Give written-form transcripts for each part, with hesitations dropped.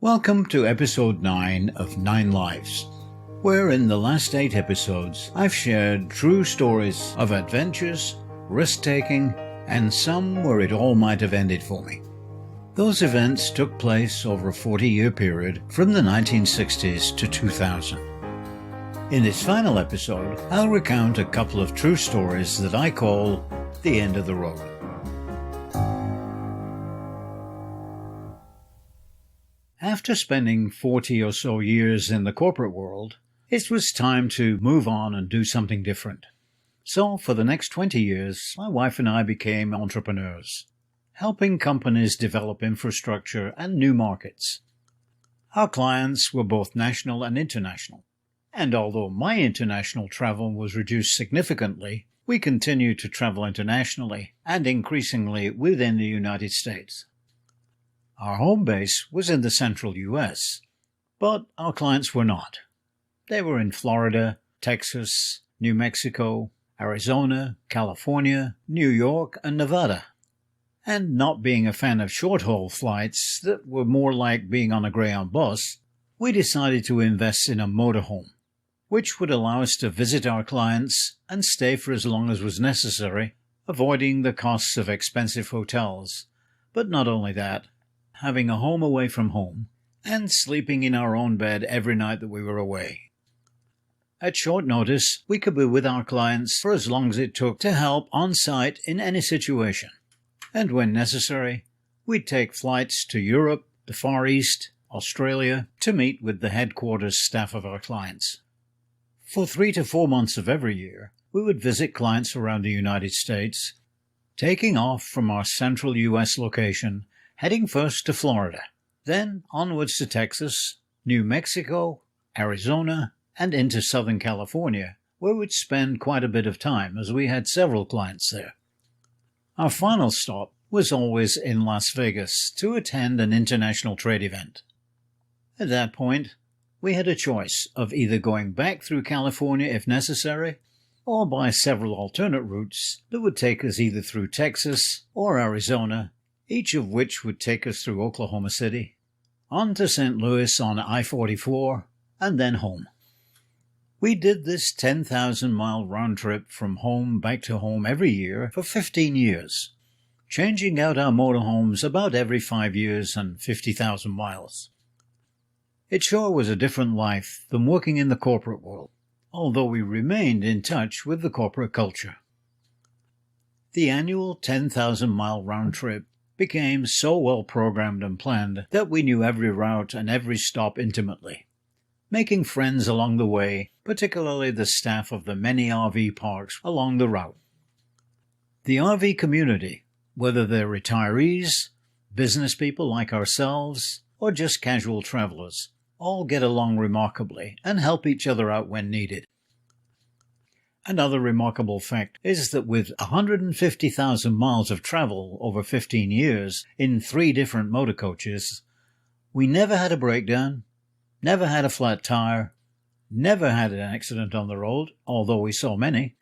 Welcome to episode 9 of 9 Lives, where in the last 8 episodes I've shared true stories of adventures, risk-taking, and some where it all might have ended for me. Those events took place over a 40-year period from the 1960s to 2000. In this final episode, I'll recount a couple of true stories that I call the end of the road. After spending 40 or so years in the corporate world, it was time to move on and do something different. So for the next 20 years, my wife and I became entrepreneurs, helping companies develop infrastructure and new markets. Our clients were both national and international, and although my international travel was reduced significantly, we continued to travel internationally and increasingly within the United States. Our home base was in the central U.S., but our clients were not. They were in Florida, Texas, New Mexico, Arizona, California, New York, and Nevada. And not being a fan of short-haul flights that were more like being on a Greyhound bus, we decided to invest in a motorhome, which would allow us to visit our clients and stay for as long as was necessary, avoiding the costs of expensive hotels. But not only that, having a home away from home, and sleeping in our own bed every night that we were away. At short notice, we could be with our clients for as long as it took to help on-site in any situation. And when necessary, we'd take flights to Europe, the Far East, Australia, to meet with the headquarters staff of our clients. For 3 to 4 months of every year, we would visit clients around the United States, taking off from our central U.S. location, heading first to Florida, then onwards to Texas, New Mexico, Arizona, and into Southern California, where we'd spend quite a bit of time as we had several clients there. Our final stop was always in Las Vegas to attend an international trade event. At that point, we had a choice of either going back through California if necessary, or by several alternate routes that would take us either through Texas or Arizona, each of which would take us through Oklahoma City, on to St. Louis on I-44, and then home. We did this 10,000-mile round trip from home back to home every year for 15 years, changing out our motorhomes about every 5 years and 50,000 miles. It sure was a different life than working in the corporate world, although we remained in touch with the corporate culture. The annual 10,000-mile round trip became so well programmed and planned that we knew every route and every stop intimately, making friends along the way, particularly the staff of the many RV parks along the route. The RV community, whether they're retirees, business people like ourselves, or just casual travelers, all get along remarkably and help each other out when needed. Another remarkable fact is that with 150,000 miles of travel over 15 years in 3 different motor coaches, we never had a breakdown, never had a flat tire, never had an accident on the road, although we saw many.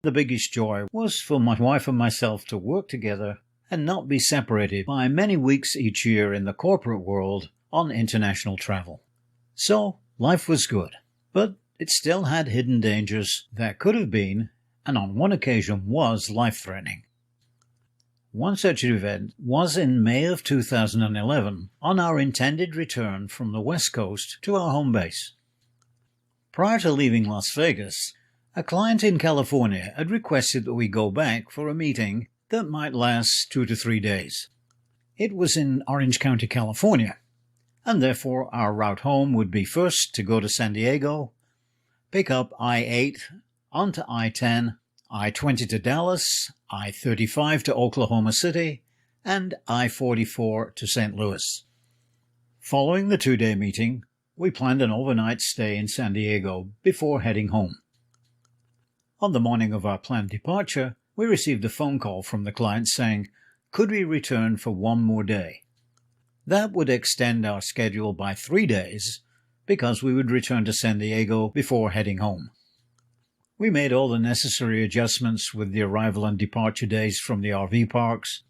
The biggest joy was for my wife and myself to work together and not be separated by many weeks each year in the corporate world on international travel. So, life was good, but it still had hidden dangers that could have been, and on one occasion was, life-threatening. One such event was in May of 2011 on our intended return from the West Coast to our home base. Prior to leaving Las Vegas, a client in California had requested that we go back for a meeting that might last 2 to 3 days. It was in Orange County, California, and therefore our route home would be first to go to San Diego, pick up I-8 onto I-10, I-20 to Dallas, I-35 to Oklahoma City, and I-44 to St. Louis. Following the 2-day meeting, we planned an overnight stay in San Diego before heading home. On the morning of our planned departure, we received a phone call from the client saying, could we return for 1 more day? That would extend our schedule by 3 days, because we would return to San Diego before heading home. We made all the necessary adjustments with the arrival and departure days from the RV parks.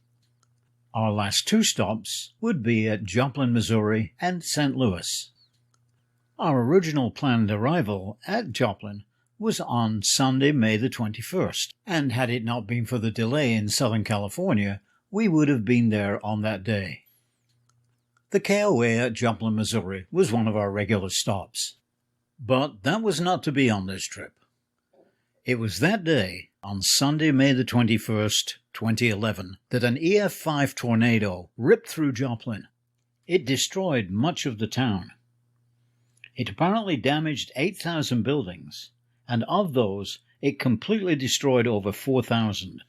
Our last two stops would be at Joplin, Missouri and St. Louis. Our original planned arrival at Joplin was on Sunday, May the 21st, and had it not been for the delay in Southern California, we would have been there on that day. The KOA at Joplin, Missouri was one of our regular stops. But that was not to be on this trip. It was that day, on Sunday, May the 21st, 2011, that an EF5 tornado ripped through Joplin. It destroyed much of the town. It apparently damaged 8,000 buildings, and of those, it completely destroyed over 4,000.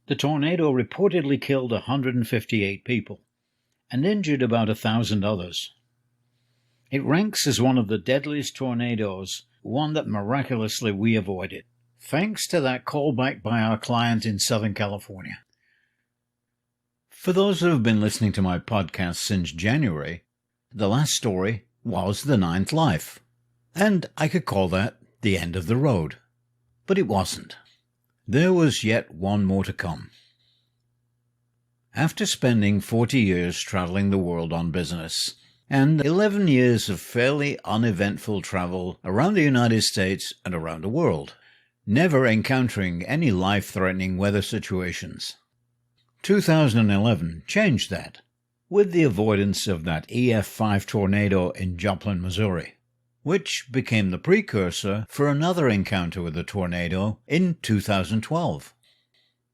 The tornado reportedly killed 158 people, and injured about 1,000 others. It ranks as one of the deadliest tornadoes, one that miraculously we avoided, thanks to that callback by our client in Southern California. For those who have been listening to my podcast since January, the last story was the ninth life, and I could call that the end of the road. But it wasn't. There was yet one more to come. After spending 40 years traveling the world on business, and 11 years of fairly uneventful travel around the United States and around the world, never encountering any life-threatening weather situations, 2011 changed that, with the avoidance of that EF5 tornado in Joplin, Missouri, which became the precursor for another encounter with a tornado in 2012.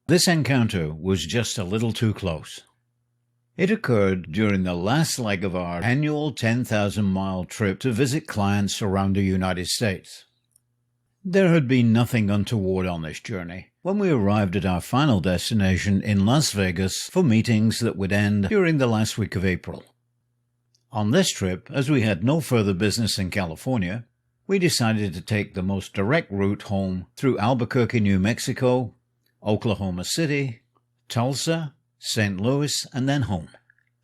This encounter was just a little too close. It occurred during the last leg of our annual 10,000-mile trip to visit clients around the United States. There had been nothing untoward on this journey when we arrived at our final destination in Las Vegas for meetings that would end during the last week of April. On this trip, as we had no further business in California, we decided to take the most direct route home through Albuquerque, New Mexico, Oklahoma City, Tulsa, St. Louis, and then home.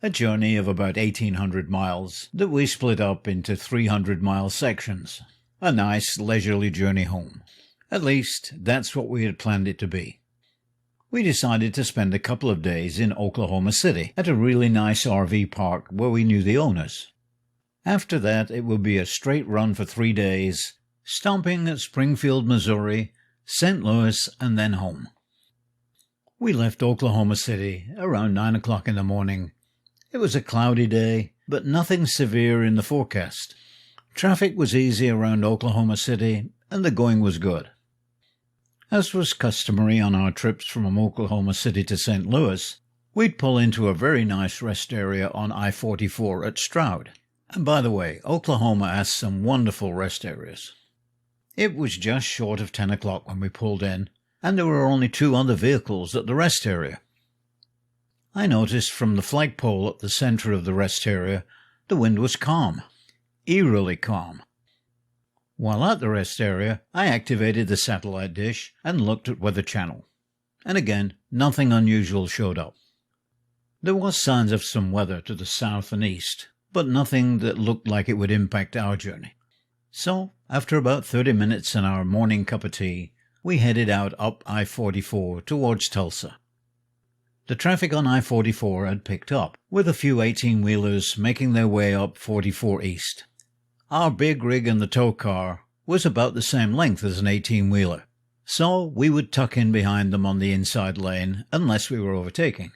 A journey of about 1,800 miles that we split up into 300-mile sections. A nice, leisurely journey home. At least, that's what we had planned it to be. We decided to spend a couple of days in Oklahoma City at a really nice RV park where we knew the owners. After that, it would be a straight run for 3 days, stopping at Springfield, Missouri, St. Louis, and then home. We left Oklahoma City around 9 o'clock in the morning. It was a cloudy day, but nothing severe in the forecast. Traffic was easy around Oklahoma City, and the going was good. As was customary on our trips from Oklahoma City to St. Louis, we'd pull into a very nice rest area on I-44 at Stroud. And by the way, Oklahoma has some wonderful rest areas. It was just short of 10 o'clock when we pulled in, and there were only 2 other vehicles at the rest area. I noticed from the flagpole at the center of the rest area, the wind was calm, eerily calm. While at the rest area, I activated the satellite dish and looked at Weather Channel. And again, nothing unusual showed up. There was signs of some weather to the south and east, but nothing that looked like it would impact our journey. So, after about 30 minutes and our morning cup of tea, we headed out up I-44 towards Tulsa. The traffic on I-44 had picked up, with a few 18-wheelers making their way up 44 East. Our big rig in the tow car was about the same length as an 18-wheeler, so we would tuck in behind them on the inside lane unless we were overtaking.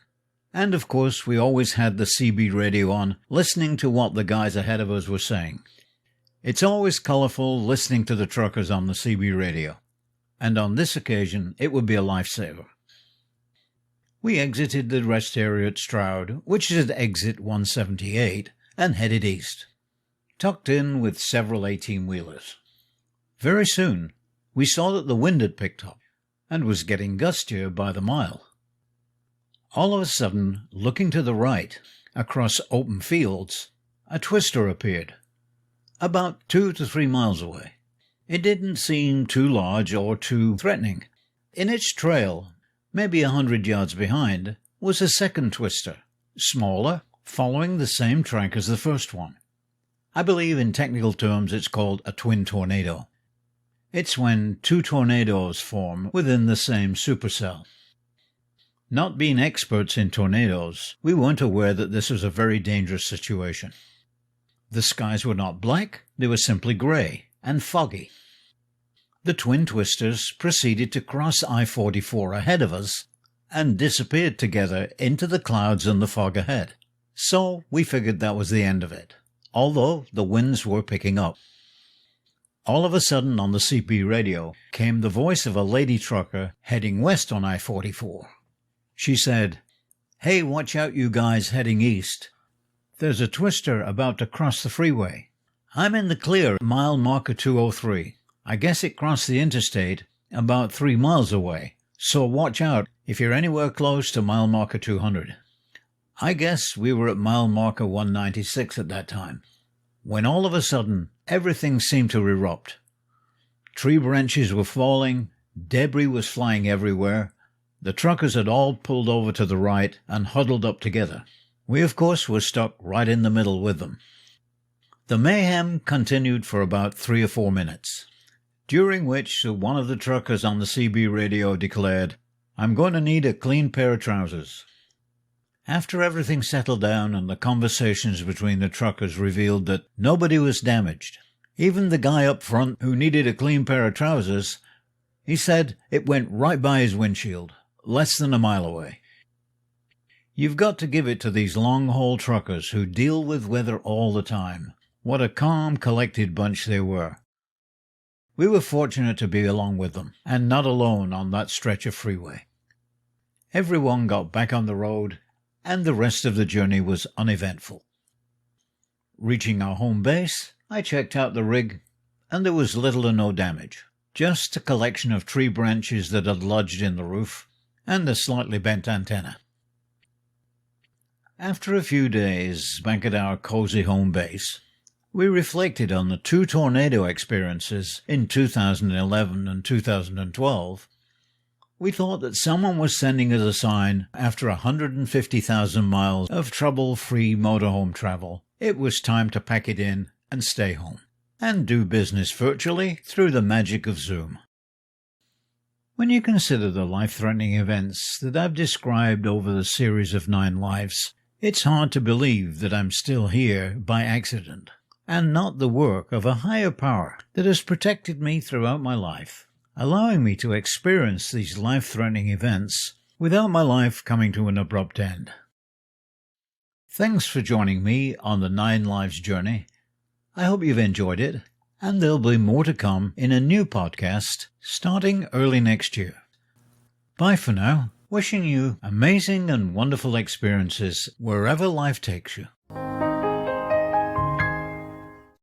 And of course, we always had the CB radio on, listening to what the guys ahead of us were saying. It's always colorful listening to the truckers on the CB radio, and on this occasion it would be a lifesaver. We exited the rest area at Stroud, which is at exit 178, and headed east, tucked in with several 18-wheelers. Very soon, we saw that the wind had picked up, and was getting gustier by the mile. All of a sudden, looking to the right, across open fields, a twister appeared, about 2 to 3 miles away. It didn't seem too large or too threatening. In its trail, maybe 100 yards behind, was a second twister, smaller, following the same track as the first one. I believe in technical terms it's called a twin tornado. It's when 2 tornadoes form within the same supercell. Not being experts in tornadoes, we weren't aware that this was a very dangerous situation. The skies were not black, they were simply grey and foggy. The twin twisters proceeded to cross I-44 ahead of us and disappeared together into the clouds and the fog ahead. So we figured that was the end of it, although the winds were picking up. All of a sudden on the CB radio came the voice of a lady trucker heading west on I-44. She said, "Hey, watch out you guys heading east. There's a twister about to cross the freeway. I'm in the clear at mile marker 203. I guess it crossed the interstate about 3 miles away, so watch out if you're anywhere close to mile marker 200. I guess we were at mile marker 196 at that time, when all of a sudden everything seemed to erupt. Tree branches were falling, debris was flying everywhere. The truckers had all pulled over to the right and huddled up together. We, of course, were stuck right in the middle with them. The mayhem continued for about 3 or 4 minutes, during which one of the truckers on the CB radio declared, "I'm going to need a clean pair of trousers." After everything settled down and the conversations between the truckers revealed that nobody was damaged, even the guy up front who needed a clean pair of trousers, he said it went right by his windshield, less than a mile away. You've got to give it to these long-haul truckers who deal with weather all the time. What a calm, collected bunch they were. We were fortunate to be along with them, and not alone on that stretch of freeway. Everyone got back on the road, and the rest of the journey was uneventful. Reaching our home base, I checked out the rig, and there was little or no damage. Just a collection of tree branches that had lodged in the roof, and a slightly bent antenna. After a few days back at our cozy home base, we reflected on the 2 tornado experiences in 2011 and 2012. We thought that someone was sending us a sign after 150,000 miles of trouble-free motorhome travel. It was time to pack it in and stay home, and do business virtually through the magic of Zoom. When you consider the life-threatening events that I've described over the series of 9 lives, it's hard to believe that I'm still here by accident, and not the work of a higher power that has protected me throughout my life, allowing me to experience these life-threatening events without my life coming to an abrupt end. Thanks for joining me on the 9 Lives journey. I hope you've enjoyed it, and there'll be more to come in a new podcast starting early next year. Bye for now, wishing you amazing and wonderful experiences wherever life takes you.